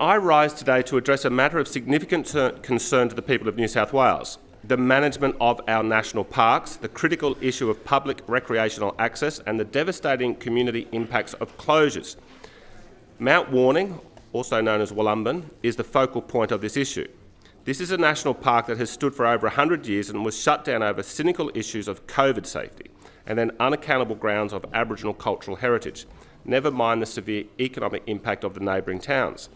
I rise today to address a matter of significant concern to the people of New South Wales: the management of our national parks, the critical issue of public recreational access, and the devastating community impacts of closures. Mount Warning, also known as Wollumben, is the focal point of this issue. This is a national park that has stood for over 100 years and was shut down over cynical issues of COVID safety and then unaccountable grounds of Aboriginal cultural heritage, never mind the severe economic impact of the neighbouring towns.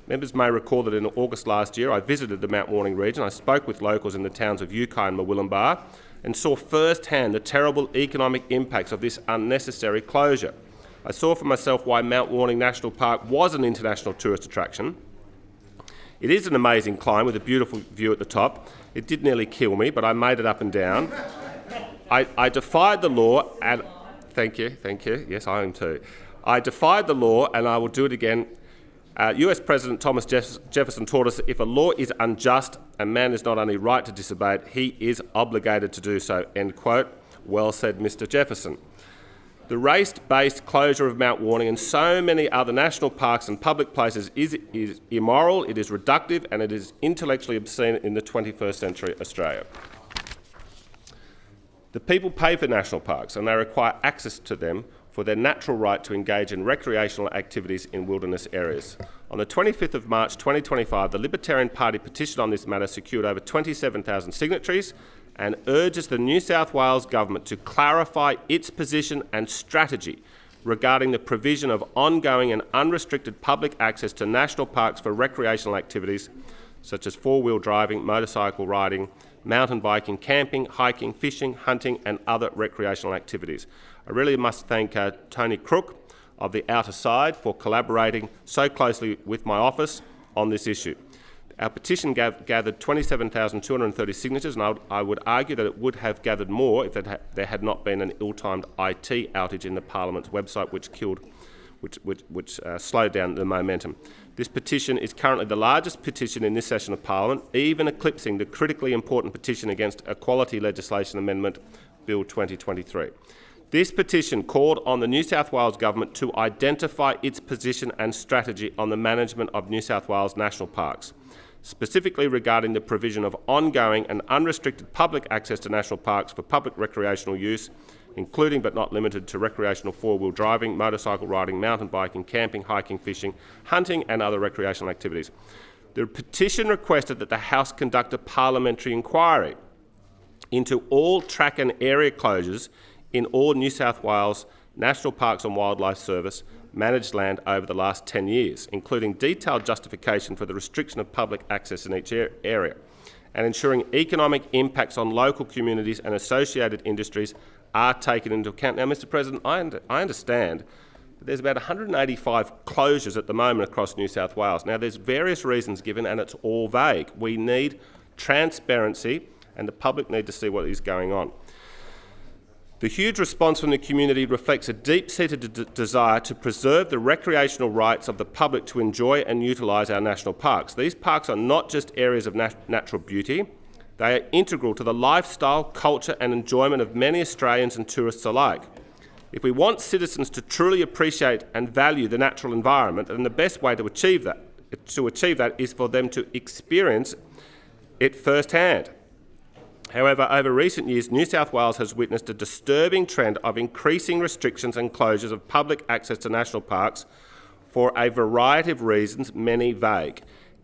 Members may recall that in August last year I visited the Mount Warning region. I spoke with locals in the towns of Yukai and Murwillumbah and saw firsthand the terrible economic impacts of this unnecessary closure. I saw for myself why Mount Warning National Park was an international tourist attraction. It is an amazing climb with a beautiful view at the top. It did nearly kill me, but I made it up and down. I defied the law and... Thank you. Yes, I am too. I defied the law and I will do it again. US President Thomas Jefferson taught us that if a law is unjust, a man is not only right to disobey it, he is obligated to do so, end quote. Well said, Mr. Jefferson. The race-based closure of Mount Warning and so many other national parks and public places is immoral, it is reductive, and it is intellectually obscene in the 21st century Australia. The people pay for national parks and they require access to them for their natural right to engage in recreational activities in wilderness areas. On the 25th of March 2025, the Libertarian Party petition on this matter secured over 27,000 signatories and urges the New South Wales Government to clarify its position and strategy regarding the provision of ongoing and unrestricted public access to national parks for recreational activities such as four-wheel driving, motorcycle riding, mountain biking, camping, hiking, fishing, hunting and other recreational activities. I really must thank Tony Crook of the Outer Side for collaborating so closely with my office on this issue. Our petition gathered 27,230 signatures, and I would argue that it would have gathered more if there had not been an ill-timed IT outage in the Parliament's website which slowed down the momentum. This petition is currently the largest petition in this session of Parliament, even eclipsing the critically important petition against Equality Legislation Amendment Bill 2023. This petition called on the New South Wales Government to identify its position and strategy on the management of New South Wales national parks, specifically regarding the provision of ongoing and unrestricted public access to national parks for public recreational use, including but not limited to recreational four-wheel driving, motorcycle riding, mountain biking, camping, hiking, fishing, hunting and other recreational activities. The petition requested that the House conduct a parliamentary inquiry into all track and area closures in all New South Wales National Parks and Wildlife Service managed land over the last 10 years, including detailed justification for the restriction of public access in each area, and ensuring economic impacts on local communities and associated industries are taken into account. Now, Mr. President, I understand that there's about 185 closures at the moment across New South Wales. Now, there's various reasons given and it's all vague. We need transparency and the public need to see what is going on. The huge response from the community reflects a deep-seated desire to preserve the recreational rights of the public to enjoy and utilise our national parks. These parks are not just areas of natural beauty, they are integral to the lifestyle, culture and enjoyment of many Australians and tourists alike. If we want citizens to truly appreciate and value the natural environment, then the best way to achieve that is for them to experience it firsthand. However, over recent years, New South Wales has witnessed a disturbing trend of increasing restrictions and closures of public access to national parks for a variety of reasons, many vague.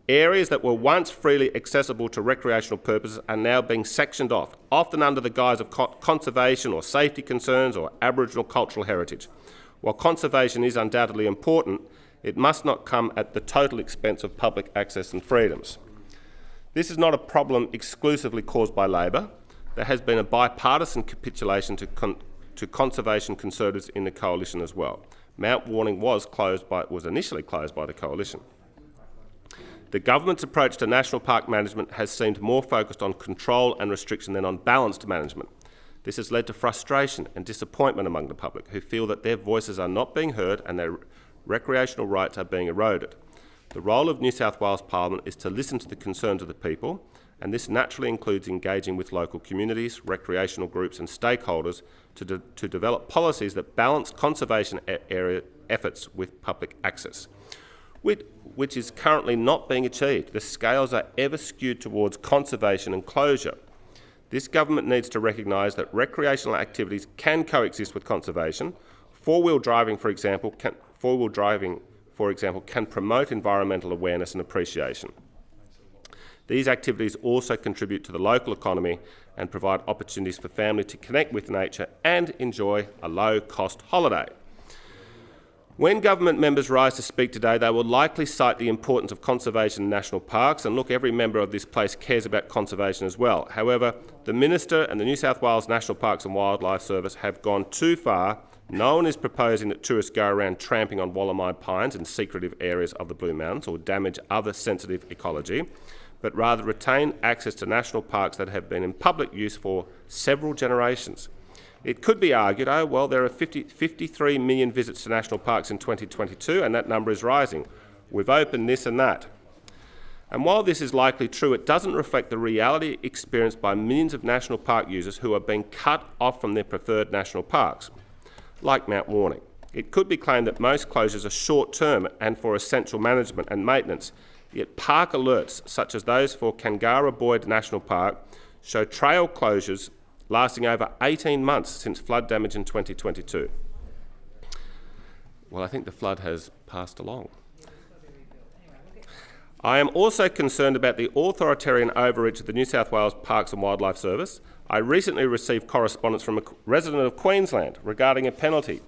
Areas that were once freely accessible to recreational purposes are now being sectioned off, often under the guise of conservation or safety concerns or Aboriginal cultural heritage. While conservation is undoubtedly important, it must not come at the total expense of public access and freedoms. This is not a problem exclusively caused by Labor. There has been a bipartisan capitulation to conservation conservatives in the Coalition as well. Mount Warning was initially closed by the Coalition. The government's approach to national park management has seemed more focused on control and restriction than on balanced management. This has led to frustration and disappointment among the public, who feel that their voices are not being heard and their recreational rights are being eroded. The role of New South Wales Parliament is to listen to the concerns of the people, and this naturally includes engaging with local communities, recreational groups and stakeholders to develop policies that balance conservation area efforts with public access. which is currently not being achieved. The scales are ever skewed towards conservation and closure. This government needs to recognise that recreational activities can coexist with conservation. Four-wheel driving, for example, can promote environmental awareness and appreciation. These activities also contribute to the local economy and provide opportunities for families to connect with nature and enjoy a low-cost holiday. When government members rise to speak today, they will likely cite the importance of conservation in national parks, and look, every member of this place cares about conservation as well. However, the Minister and the New South Wales National Parks and Wildlife Service have gone too far. No one is proposing that tourists go around tramping on Wallamide pines in secretive areas of the Blue Mountains or damage other sensitive ecology, but rather retain access to national parks that have been in public use for several generations. It could be argued, oh, well, there are 53 million visits to national parks in 2022, and that number is rising. We've opened this and that. And while this is likely true, it doesn't reflect the reality experienced by millions of national park users who are being cut off from their preferred national parks, like Mount Warning. It could be claimed that most closures are short-term and for essential management and maintenance, yet park alerts, such as those for Kangara Boyd National Park, show trail closures lasting over 18 months since flood damage in 2022. Well, I think the flood has passed along. I am also concerned about the authoritarian overreach of the New South Wales Parks and Wildlife Service. I recently received correspondence from a resident of Queensland regarding a penalty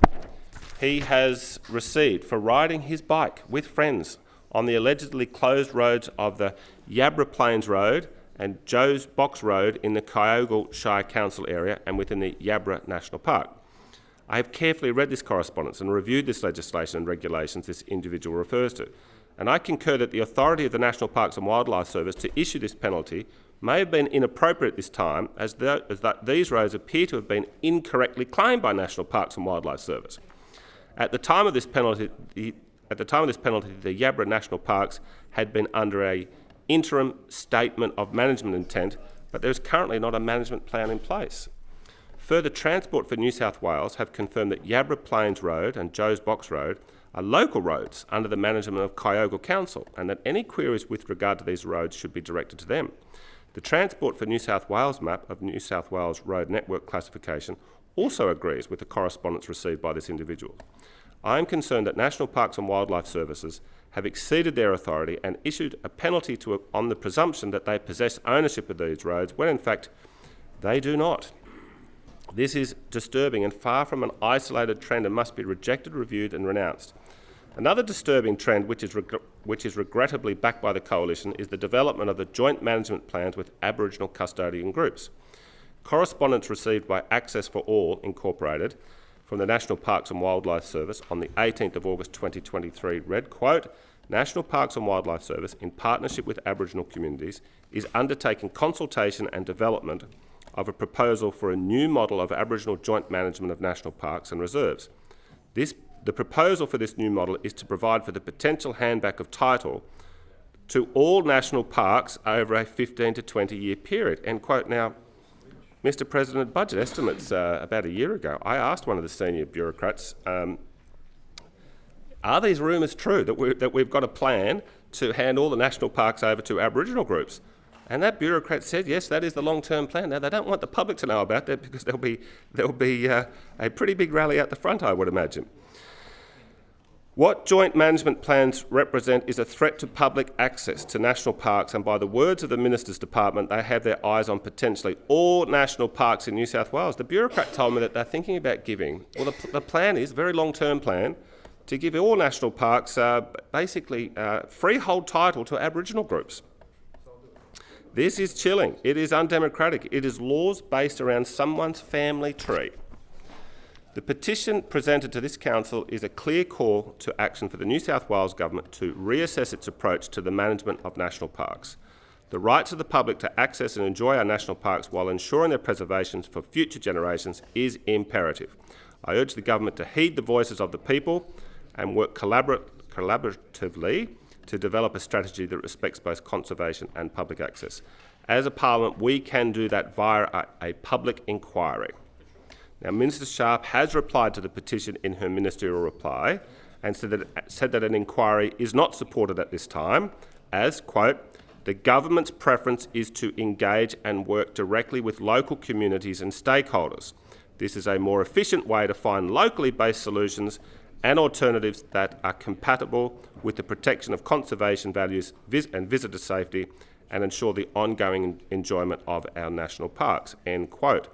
he has received for riding his bike with friends on the allegedly closed roads of the Yabra Plains Road and Joe's Box Road in the Kyogle Shire Council area and within the Yabra National Park. I have carefully read this correspondence and reviewed this legislation and regulations this individual refers to, and I concur that the authority of the National Parks and Wildlife Service to issue this penalty may have been inappropriate at this time, as that these roads appear to have been incorrectly claimed by National Parks and Wildlife Service. At the time of this penalty, the Yabra National Parks had been under an interim statement of management intent, but there is currently not a management plan in place. Further, Transport for New South Wales have confirmed that Yabra Plains Road and Joe's Box Road are local roads under the management of Kyogle Council, and that any queries with regard to these roads should be directed to them. The Transport for New South Wales map of New South Wales road network classification also agrees with the correspondence received by this individual. I am concerned that National Parks and Wildlife Services have exceeded their authority and issued a penalty on the presumption that they possess ownership of these roads, when in fact they do not. This is disturbing and far from an isolated trend and must be rejected, reviewed and renounced. Another disturbing trend, which is regrettably backed by the Coalition, is the development of the joint management plans with Aboriginal custodian groups. Correspondence received by Access for All Incorporated from the National Parks and Wildlife Service on the 18th of August 2023 read, quote, National Parks and Wildlife Service, in partnership with Aboriginal communities, is undertaking consultation and development of a proposal for a new model of Aboriginal joint management of national parks and reserves. The proposal for this new model is to provide for the potential handback of title to all national parks over a 15 to 20 year period, end quote. Now, Mr. President, budget estimates about a year ago, I asked one of the senior bureaucrats, are these rumours true that we've got a plan to hand all the national parks over to Aboriginal groups? And that bureaucrat said, yes, that is the long-term plan. Now, they don't want the public to know about that because there'll be a pretty big rally out the front, I would imagine. What joint management plans represent is a threat to public access to national parks, and by the words of the Minister's Department, they have their eyes on potentially all national parks in New South Wales. The bureaucrat told me that they're thinking about giving, well, the plan is a very long-term plan, to give all national parks basically freehold title to Aboriginal groups. This is chilling. It is undemocratic. It is laws based around someone's family tree. The petition presented to this council is a clear call to action for the New South Wales Government to reassess its approach to the management of national parks. The rights of the public to access and enjoy our national parks while ensuring their preservation for future generations is imperative. I urge the Government to heed the voices of the people and work collaboratively to develop a strategy that respects both conservation and public access. As a Parliament, we can do that via a public inquiry. Now, Minister Sharp has replied to the petition in her ministerial reply, and said that an inquiry is not supported at this time, as, quote, "The government's preference is to engage and work directly with local communities and stakeholders. This is a more efficient way to find locally based solutions and alternatives that are compatible with the protection of conservation values and visitor safety and ensure the ongoing enjoyment of our national parks," end quote.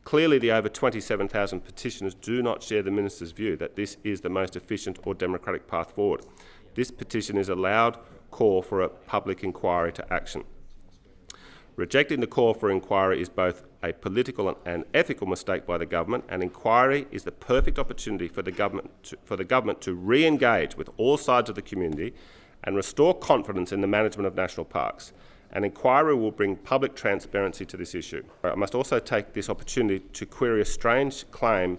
Clearly, the over 27,000 petitioners do not share the Minister's view that this is the most efficient or democratic path forward. This petition is a loud call for a public inquiry to action. Rejecting the call for inquiry is both a political and ethical mistake by the government. An inquiry is the perfect opportunity for the government to re-engage with all sides of the community and restore confidence in the management of national parks. An inquiry will bring public transparency to this issue. I must also take this opportunity to query a strange claim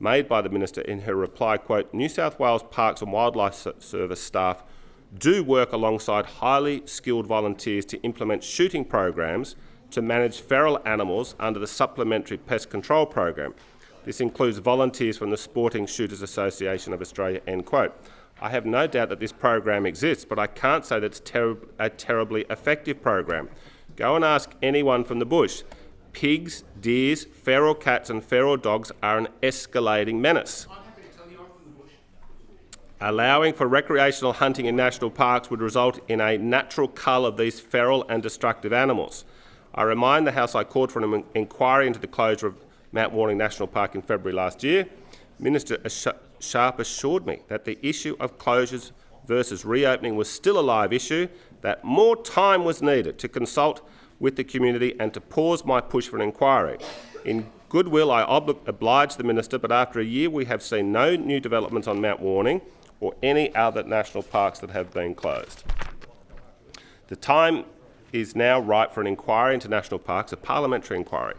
made by the Minister in her reply, quote, "New South Wales Parks and Wildlife Service staff do work alongside highly skilled volunteers to implement shooting programs to manage feral animals under the Supplementary Pest Control Program. This includes volunteers from the Sporting Shooters Association of Australia," end quote. I have no doubt that this program exists, but I can't say that it's a terribly effective program. Go and ask anyone from the bush. Pigs, deers, feral cats and feral dogs are an escalating menace. Allowing for recreational hunting in national parks would result in a natural cull of these feral and destructive animals. I remind the House I called for an inquiry into the closure of Mount Warning National Park in February last year. Minister Sharp assured me that the issue of closures versus reopening was still a live issue, that more time was needed to consult with the community and to pause my push for an inquiry. In goodwill, I obliged the Minister, but after a year we have seen no new developments on Mount Warning or any other national parks that have been closed. The time is now right for an inquiry into national parks, a parliamentary inquiry,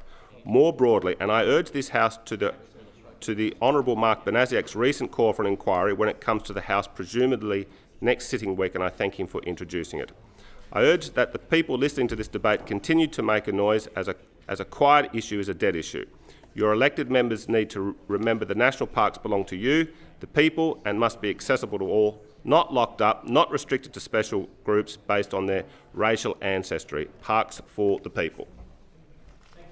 more broadly, and I urge this House to the Honourable Mark Banasiak's recent call for an inquiry when it comes to the House presumably next sitting week, and I thank him for introducing it. I urge that the people listening to this debate continue to make a noise as a quiet issue is a dead issue. Your elected members need to remember the national parks belong to you, the people, and must be accessible to all, not locked up, not restricted to special groups based on their racial ancestry. Parks for the people.